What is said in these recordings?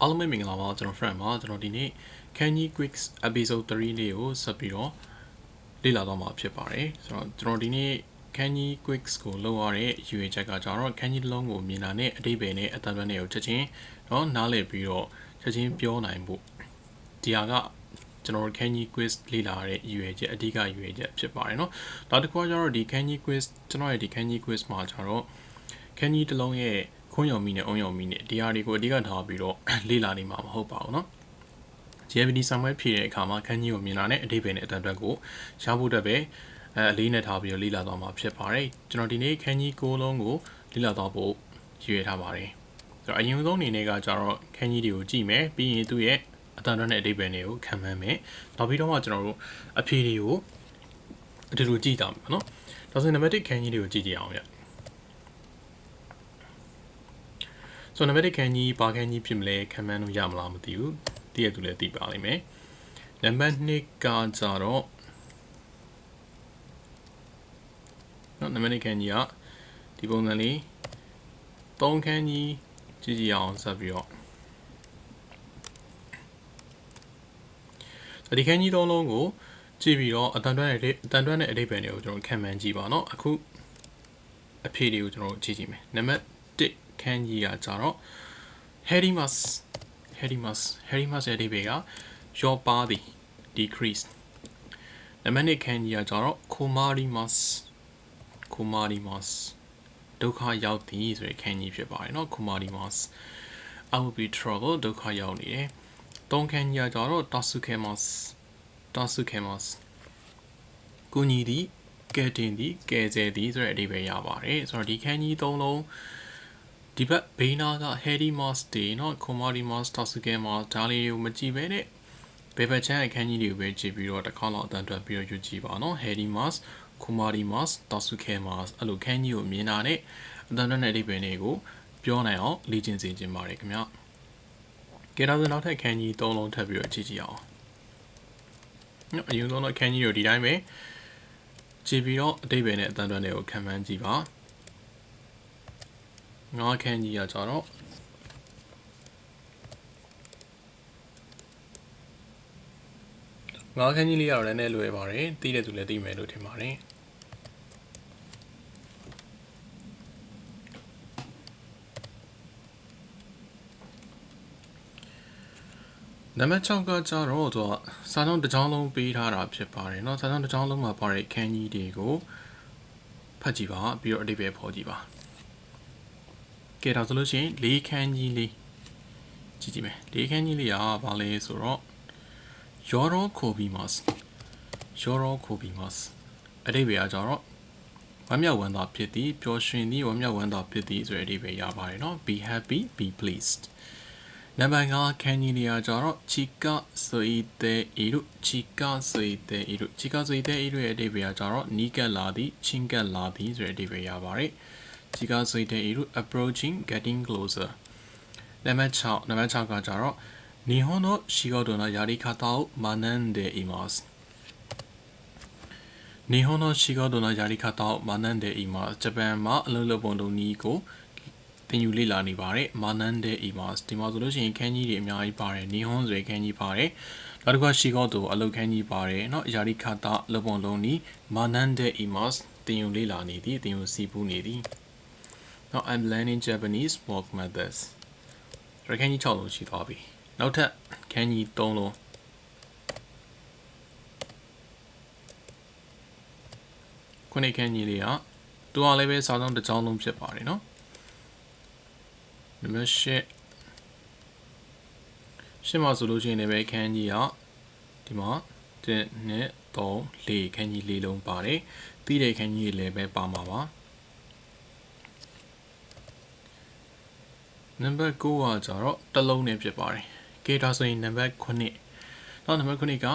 အားလုံးပဲမင်္ဂလာပါကျွန်တော် friend ပါကျွန်တော်ဒီနေ့ Candy Quiz episode 3လေးကိုဆက်ပြီးတော့လေ့လာတော့မှာဖြစ်ပါတယ်ဆိုတော့ကျွန်တော်ဒီနေ့ Candy Quiz ကိုလုပ်ရတဲ့ရွေးချက်ကကြတော့ Candy တစ်လုံးကိုမြင်တာနဲ့အတိတ်ပဲနဲ့အတန်တွန်းနဲ့ကိုချက်ချင်းတော့နားလည်ပြီးတော့ချက်ချင်းပြောနိုင်ဖို့ဒီဟာကကျွန်တော် Candy Quiz လေ့လာရတဲ့ရွေးချက်အဓိကရွေးချက်ဖြစ်ပါတယ်เนาะနောက်တစ်ခုကကြတော့ဒီ Candy Quiz ကျွန်တော်ရဲ့ဒီ Candy Quiz မှာကြတော့ Candy တစ်လုံးရဲ့ခွန်းယုံမီနဲ့အုံယုံမီနဲ့ဒီဟာတွေကိုအဓိကထားပြီးတော့လေ့လာနေမှာမဟုတ်ပါဘူးเนาะ JVD ဆံပွဲဖြည့်တဲ့အခါမှာခန်းကြီးကိုမြင်လာတဲ့အဓိပ္ပာယ်နဲ့အတန်အတွက်ကိုရဖို့အတွက်ပဲအလေးနဲ့ထားပြီးတော့လေ့လာသွားမှာဖြစ်ပါတယ်ကျွန်တော်ဒီနေ့ခန်းကြီး9လုံးကိုလေ့လာသွားဖို့ရည်ရွယ်ထားပါတယ်ဆိုတော့အရင်ဆုံးအနေနဲ့ကကြတော့ခန်းကြီးတွေကိုကြည့်မယ်ပြီးရင်သူ့ရဲ့အတန်အတွက်နဲ့အဓိပ္ပာယ်တွေကိုခံမှန်းမယ်နောက်ပြီးတော့မှကျွန်တော်တို့အဖြေတွေကိုအတူတူကြည့်ကြမယ်เนาะဒါဆိုရင်နံပါတ်1ခန်းကြီးတွေကိုကြည့်ကြအောင်ဗျဆိုတော့နံပါတ်1ခန်းကြီးဘာခန်းကြီးဖြစ်မလဲခံမှန်းလို့ရမလားမသိဘူးတည့်ရသူလည်းသိပါလိမ့်မယ်နံပါတ်2ကကြတော့နံပါတ်2ခန်းကြီးကဒီပုံစံလေး3ခန်းကြီးကြည့်ကြည့်အောင်ဆက်ပြီးတော့ဒီခန်းကြီး3လုံးကိုကြည့်ပြီးတော့အတန်တွန်းတဲ့အဓိပ္ပာယ်တွေကိုကျွန်တော်ခံမှန်းကြည့်ပါเนาะအခုအဖြေတွေကိုကျွန်တော်ကြည့်ကြည့်မယ်နံပါတ်1ခန်းကြီးကကြတော့ Herimas ရဲ့အဓိပ္ပာယ်က your body decrease နံပါတ်2ခန်းကြီးကကြတော့ Komarimas ဒုက္ခရောက်သည်ဆိုတဲ့ခန်းကြီးဖြစ်ပါတယ်เนาะ Komarimas I will be trouble ဒုက္ခရောက်နေတယ်3ခန်းကြီးကကြတော့ Tasukemas ကိုညီသည်ကဲတင်သည်ကဲဆဲသည်ဆိုတဲ့အဓိပ္ပာယ်ရပါတယ်ဆိုတော့ဒီခန်းကြီး3လုံးဒီဘက်ဘေးနာက Herimas တွေเนาะ Komarimas Tasukemas ဒါလေးကိုမကြည့်ပဲနဲ့ဘယ်ဘက်ချမ်းအခန်းကြီးတွေကိုပဲကြည့်ပြီးတော့တစ်ခါတော့အတန်တွက်ပြီးတော့ယူကြည့်ပါเนาะ Herimas Komarimas Tasukemas အဲ့လိုခန်းကြီးကိုမြင်တာနဲ့အတန်တွက်တဲ့အဓိပ္ပာယ်တွေကိုပြောနိုင်အောင်လေ့ကျင့်စေချင်ပါတယ်ခင်ဗျကဲဒါဆိုနောက်ထပ်ခန်းကြီး3လုံးထပ်ပြီးတော့ကြည့်ကြည့်အောင်အရင်ဆုံးတော့ခန်းကြီးကိုဒီတိုင်းပဲကြည့်ပြီးတော့အဓိပ္ပာယ်နဲ့အတန်တွက်တွေကိုခံမှန်းကြည့်ပါငါးခန်းကြီးကကြတော့ငါးခန်းကြီးလေးကတော့လည်းနည်းလွယ်ပါတယ်သိတဲ့သူလည်းသိမယ်လို့ထင်ပါတယ်နံပါတ်6ကကြတော့သူကစာလုံးတစ်ကြောင်းလုံးပေးထားတာဖြစ်ပါတယ်เนาะစာလုံးတစ်ကြောင်းလုံးမှာပါတဲ့ခန်းကြီးတွေကိုဖတ်ကြည့်ပါပြီးတော့အဓိပ္ပာယ်ဖော်ကြည့်ပါကဲဒါဆိုလို့ရှိရင်၄ခန်းကြီးလေးကြည့်ကြည့်မယ်၄ခန်းကြီးလေးကဘာလဲဆိုတော့Yoro kobimasအဓိပ္ပာယ်ကကြတော့ဝမ်းမြောက်ဝမ်းသာဖြစ်သည်ပျော်ရွှင်သည်ဝမ်းမြောက်ဝမ်းသာဖြစ်သည်ဆိုတဲ့အဓိပ္ပာယ်ရပါတယ်เนาะ be happy be pleased နံပါတ်5ခန်းကြီးလေးကကြတော့ chika soite iru ရဲ့အဓိပ္ပာယ်ကကြတော့နီးကပ်လာသည်ချင်းကပ်လာသည်ဆိုတဲ့အဓိပ္ပာယ်ရပါတယ် chika soite iru approaching getting closer နံပါတ်6ကကြတော့日本の仕事のやり方を学んでいます日本の仕事のやり方を学んでいますဂျပန်မှာအလုပ်လုပ်ပုံလုပ်နည်းကိုသင်ယူလေ့လာနေပါတယ်学んでいますဒီမှာဆိုလို့ရှိရင်ခန်းကြီးတွေအများကြီးပါတယ်日本ဆိုရင်ခန်းကြီးပါတယ်နောက်တစ်ခါ仕事အလုပ်ခန်းကြီးပါတယ်เนาะやり方လုပ်ပုံလုပ်နည်း学んでいますသင်ယူလေ့လာနေသည်သင်ယူစီးပူးနေသည် Now I'm learning Japanese work methods ခန်းကြီး6လုံးရှိသွားပြီနောက်ထပ်ခန်းကြီး3လုံးခုနှစ်ခန်းကြီးလေးကသူကလည်းပဲစာဆုံးတစ်ကြောင်းလုံးဖြစ်ပါတယ်เนาะနံပါတ်8မှာဆိုလို့ရှိရင်လည်းခန်းကြီးကဒီမှာ1 2 3 4ခန်းကြီး4လုံးပါတယ်ပြီးတဲ့ခန်းကြီးလည်းပဲပါမှာပါနံပါတ်9ကကြတော့တစ်လုံးနဲ့ဖြစ်ပါတယ်ကဲဒါဆိုရင်နံပါတ်9နောက်နံပါတ်9က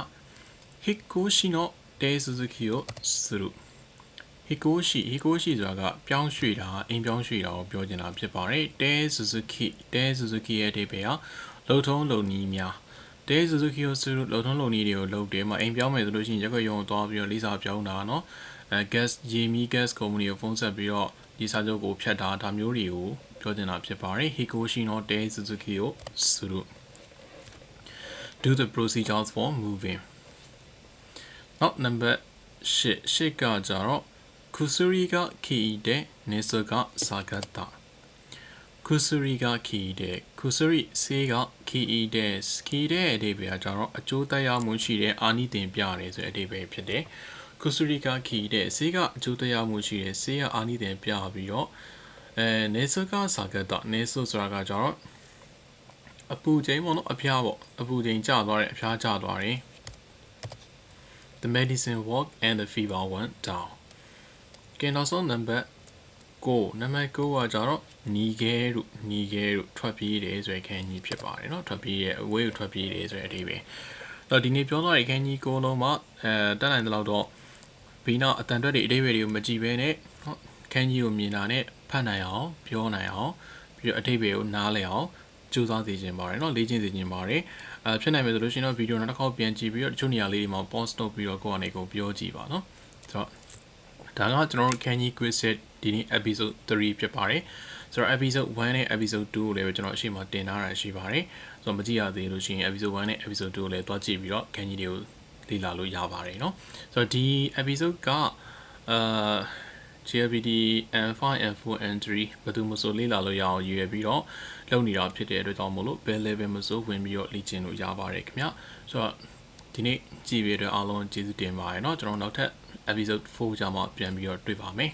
Hikoshi no Teisuzuki o suru Hikoshi ဆိုတာကပြောင်းရွှေ့တာအိမ်ပြောင်းရွှေ့တာကိုပြောချင်တာဖြစ်ပါတယ် Teisuzuki ရဲ့အဓိပ္ပာယ်ကလုံထုံးလုံနည်းများ Teisuzuki o suru လုံထုံးလုံနည်းတွေကိုလုပ်တယ်မှာအိမ်ပြောင်းမယ်ဆိုလို့ရှိရင်ရက်ွက်ရုံသွားပြီးတော့လိစာပြောင်းတာเนาะgas ရေမီ gas company ကိုဖုန်းဆက်ပြီးတော့ဒီစာချုပ်ကိုဖြတ်တာဒါမျိုးတွေကို ပြောချင်တာဖြစ်ပါတယ် Hikoshi no de Suzuki o suru do the procedures for moving နောက် number 8ကကြတော့ Kusuri ga kiide Neso ga sagata Kusuri ga kiide Kusuri ဆေးက kiide kiide အဓိပ္ပာယ်ကြတော့အကျိုးသက်ရောက်မှုရှိတဲ့အာနိသင်ပြတယ်ဆိုတဲ့အဓိပ္ပာယ်ဖြစ်တယ် Kusuri ga kiide ဆေးကအကျိုးသက်ရောက်မှုရှိတဲ့ဆေးကအာနိသင်ပြပြီးတော့Neso ga sagata Neso ဆိုတာကကြတော့အပူချိန်ပေါ့နော်အဖျားပေါ့အပူချိန်ကျသွားတယ်အဖျားကျသွားတယ် The medicine worked and the fever went down ကဲနောက်ဆုံး number 9 number 9ကကြတော့နီခဲတို့ထွက်ပြေးတယ်ဆိုတဲ့ခန်းကြီးဖြစ်ပါတယ်เนาะထွက်ပြေးတယ်အဝေးကိုထွက်ပြေးတယ်ဆိုတဲ့အဓိပ္ပာယ်တော့ဒီနေ့ပြောသွားတဲ့ခန်းကြီး9လုံးမှာတက်နိုင်တဲ့လောက်တော့ဘီနောက်အတန်တွက်တွေအဓိပ္ပာယ်တွေကိုမကြည့်ဘဲနဲ့เนาะခန်းကြီးကိုမြင်တာနဲ့ဖတ်နိုင်အောင်ပြောနိုင်အောင်ပြီးတော့အဓိပ္ပာယ်ကိုနားလည်အောင်ကြိုးစားစေချင်ပါတယ်เนาะလေ့ကျင့်စေချင်ပါတယ်ဖြစ်နိုင်မယ်ဆိုလို့ရှိရင်တော့ဗီဒီယိုနောက်တစ်ခေါက်ပြန်ကြည့်ပြီးတော့တချို့နေရာလေးတွေမှာ pause လုပ်ပြီးတော့ကိုယ့်အနေကိုပြောကြည့်ပါเนาะဆိုတော့ဒါကကျွန်တော်တို့ Canny Quiz ဒီနေ့ episode 3ဖြစ်ပါတယ်ဆိုတော့ episode 1နဲ့ episode 2ကိုလည်းကျွန်တော်အရှိမတင်ထားတာရှိပါတယ်ဆိုတော့မကြည့်ရသေးလို့ရှိရင် episode 1နဲ့ episode 2ကိုလည်းတွားကြည့်ပြီးတော့ Canny တွေကိုလေ့လာလို့ရပါတယ်เนาะဆိုတော့ဒီ episode ကGLBD N5 N4 N3 ဘယ်သူမှဆိုလေ့လာလို့ရအောင်ရည်ရွယ်ပြီးတော့လုပ်နေတာဖြစ်တဲ့အတွက်ကြောင့်မို့လို့ bell level မဆိုဝင်ပြီးတော့လေ့ကျင့်လို့ရပါတယ်ခင်ဗျဆိုတော့ဒီနေ့ကြည့်ပြီးတော့အားလုံးကျေးဇူးတင်ပါတယ်เนาะကျွန်တော်နောက်ထပ် episode 4 ကျမှပြန်ပြီးတော့တွေ့ပါမယ်